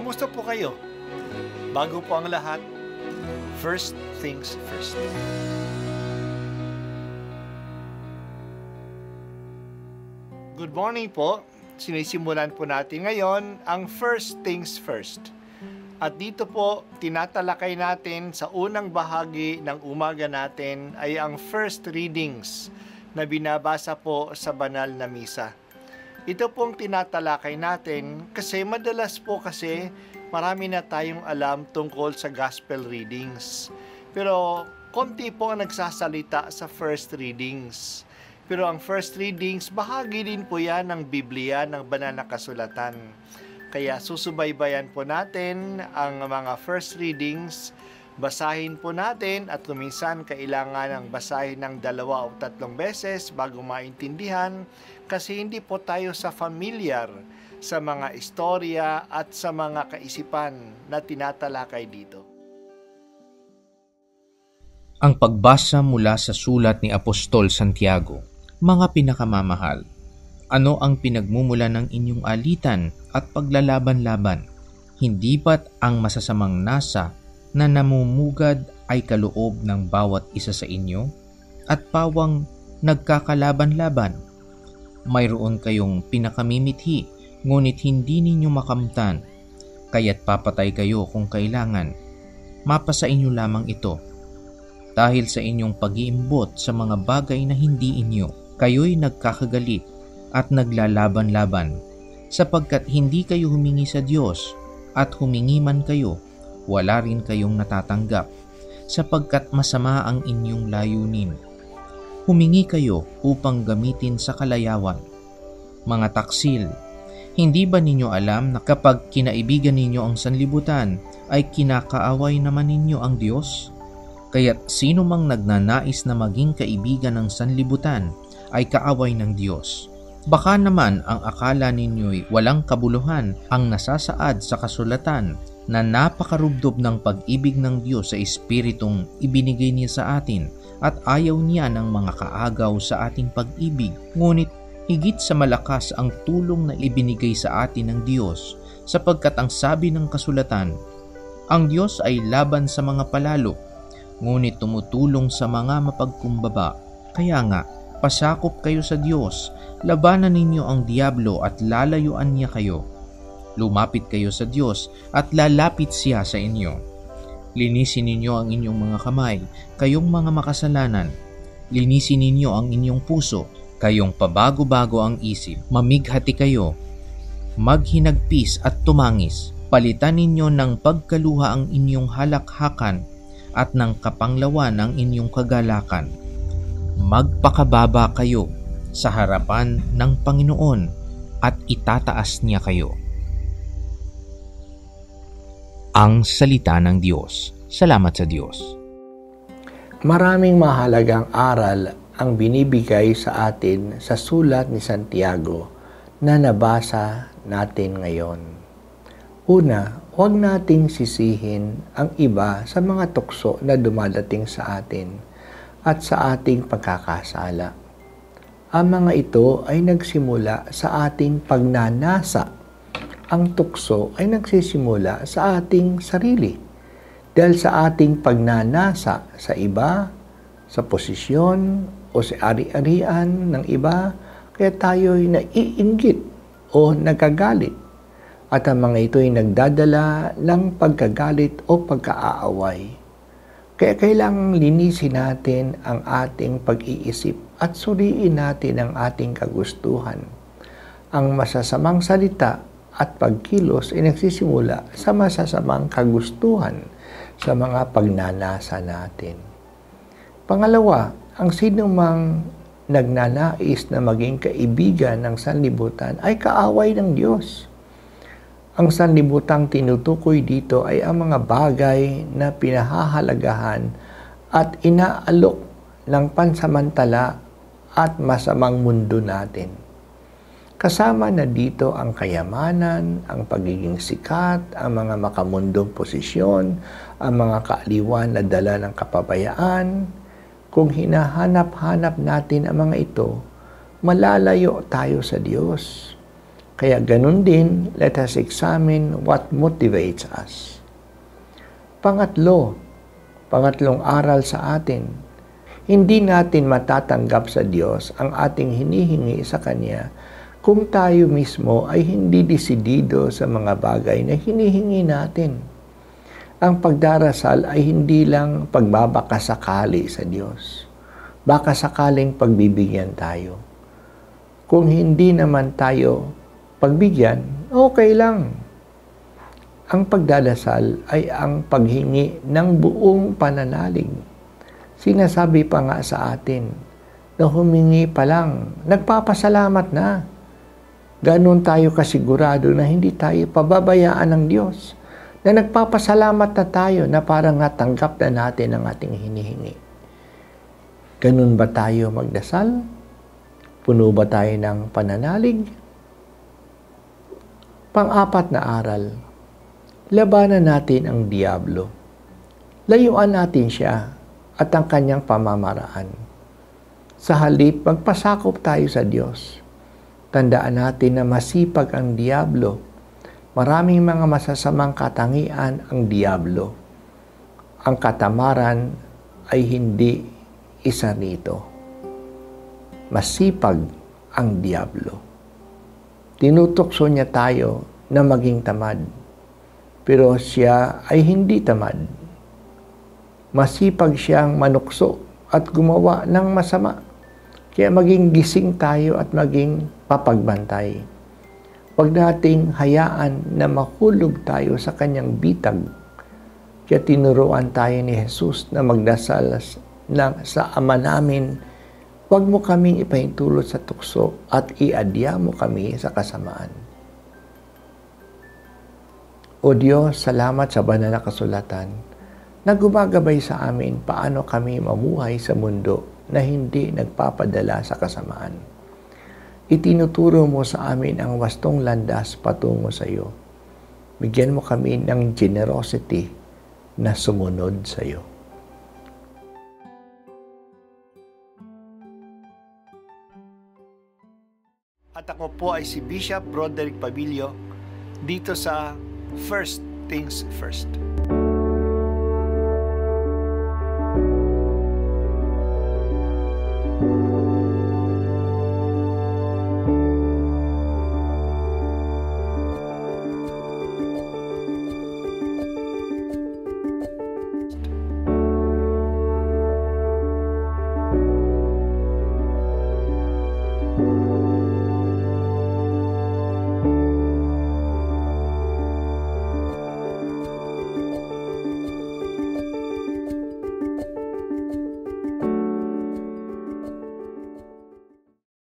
Kumusta po kayo? Bago po ang lahat, first things first. Good morning po. Sinisimulan po natin ngayon ang first things first. At dito po, tinatalakay natin sa unang bahagi ng umaga natin ay ang first readings na binabasa po sa banal na misa. Ito pong tinatalakay natin kasi madalas po kasi marami na tayong alam tungkol sa gospel readings. Pero konti po ang nagsasalita sa first readings. Pero ang first readings, bahagi din po yan ng Biblia, ng banal na kasulatan. Kaya susubaybayan po natin ang mga first readings, basahin po natin at kuminsan kailangan ng basahin ng 2 o 3 beses bago maintindihan kasi hindi po tayo familiar sa mga istorya at sa mga kaisipan na tinatalakay dito. Ang pagbasa mula sa sulat ni Apostol Santiago. Mga pinakamamahal, ano ang pinagmumula ng inyong alitan at paglalaban-laban? Hindi ba't ang masasamang nasa na namumugad ay kaloob ng bawat isa sa inyo at pawang nagkakalaban-laban? Mayroon kayong pinakamimithi, ngunit hindi ninyo makamtan, kaya't papatay kayo kung kailangan. Mapasa inyo lamang ito. Dahil sa inyong pag-iimbot sa mga bagay na hindi inyo, kayo'y nagkakagalit at naglalaban-laban, sapagkat hindi kayo humingi sa Diyos at humingi man kayo, wala rin kayong natatanggap, sapagkat masama ang inyong layunin. Humingi kayo upang gamitin sa kalayawan. Mga taksil, hindi ba ninyo alam na kapag kinaibigan ninyo ang sanlibutan, ay kinakaaway naman ninyo ang Diyos? Kaya't sino mang nagnanais na maging kaibigan ng sanlibutan, ay kaaway ng Diyos. Baka naman ang akala ninyo'y walang kabuluhan ang nasasaad sa kasulatan na napakarubdob ng pag-ibig ng Diyos sa Espiritong ibinigay niya sa atin at ayaw niya ng mga kaagaw sa ating pag-ibig. Ngunit higit sa malakas ang tulong na ibinigay sa atin ng Diyos sapagkat ang sabi ng kasulatan, ang Diyos ay laban sa mga palalo, ngunit tumutulong sa mga mapagkumbaba. Kaya nga, pasakop kayo sa Diyos, labanan ninyo ang diablo at lalayuan niya kayo. Lumapit kayo sa Diyos at lalapit siya sa inyo. Linisin ninyo ang inyong mga kamay, kayong mga makasalanan. Linisin ninyo ang inyong puso, kayong pabago-bago ang isip. Mamighati kayo, maghinagpis at tumangis. Palitan ninyo ng pagkaluha ang inyong halakhakan at ng kapanglawan ang inyong kagalakan. Magpakababa kayo sa harapan ng Panginoon at itataas niya kayo. Ang salita ng Diyos. Salamat sa Diyos. Maraming mahalagang aral ang binibigay sa atin sa sulat ni Santiago na nabasa natin ngayon. Una, huwag nating sisihin ang iba sa mga tukso na dumadating sa atin at sa ating pagkakasala. Ang mga ito ay nagsimula sa ating pagnanasa. Ang tukso ay nagsisimula sa ating sarili. Dahil sa ating pagnanasa sa iba, sa posisyon o sa ari-arian ng iba, kaya tayo'y naiinggit o nagagalit. At ang mga ito ay nagdadala ng pagkagalit o pagkaaaway. Kaya kailangang linisin natin ang ating pag-iisip at suriin natin ang ating kagustuhan. Ang masasamang salita at pagkilos ay nagsisimula sa masasamang kagustuhan sa mga pagnanasa natin. Pangalawa, ang sino mang nagnanais na maging kaibigan ng sanlibutan ay kaaway ng Diyos. Ang sanlibutang tinutukoy dito ay ang mga bagay na pinahahalagahan at inaalok ng pansamantala at masamang mundo natin. Kasama na dito ang kayamanan, ang pagiging sikat, ang mga makamundong posisyon, ang mga kaaliwan na dala ng kapabayaan. Kung hinahanap-hanap natin ang mga ito, malalayo tayo sa Diyos. Kaya ganun din, let us examine what motivates us. Pangatlong aral sa atin, hindi natin matatanggap sa Diyos ang ating hinihingi sa Kanya kung tayo mismo ay hindi desidido sa mga bagay na hinihingi natin. Ang pagdarasal ay hindi lang pagbabakasakali sa Diyos. Baka sakaling pagbibigyan tayo. Kung hindi naman tayo pagbigyan, okay lang. Ang pagdadasal ay ang paghingi ng buong pananalig. Sinasabi pa nga sa atin na humingi pa lang, nagpapasalamat na. Ganon tayo kasigurado na hindi tayo pababayaan ng Diyos, na nagpapasalamat na tayo na parang natanggap na natin ang ating hinihingi. Ganon ba tayo magdasal? Puno ba tayo ng pananalig? Pang-apat na aral, labanan natin ang Diablo. Layuan natin siya at ang kanyang pamamaraan. Sa halip, magpasakop tayo sa Diyos. Tandaan natin na masipag ang Diablo. Maraming mga masasamang katangian ang Diablo. Ang katamaran ay hindi isa nito. Masipag ang Diablo. Tinutokso niya tayo na maging tamad. Pero siya ay hindi tamad. Masipag siyang manukso at gumawa ng masama. Kaya maging gising tayo at maging papagbantay. Huwag nating hayaan na mahulog tayo sa kanyang bitag. Kaya tinuruan tayo ni Jesus na magdasal sa Ama namin, huwag mo kaming ipahintulot sa tukso at iadya mo kami sa kasamaan. O Diyos, salamat sa banal na kasulatan na gumagabay sa amin paano kami mamuhay sa mundo na hindi nagpapadala sa kasamaan. Itinuturo mo sa amin ang wastong landas patungo sa iyo. Bigyan mo kami ng generosity na sumunod sa iyo. At ako po ay si Bishop Broderick Pabilio dito sa First Things First.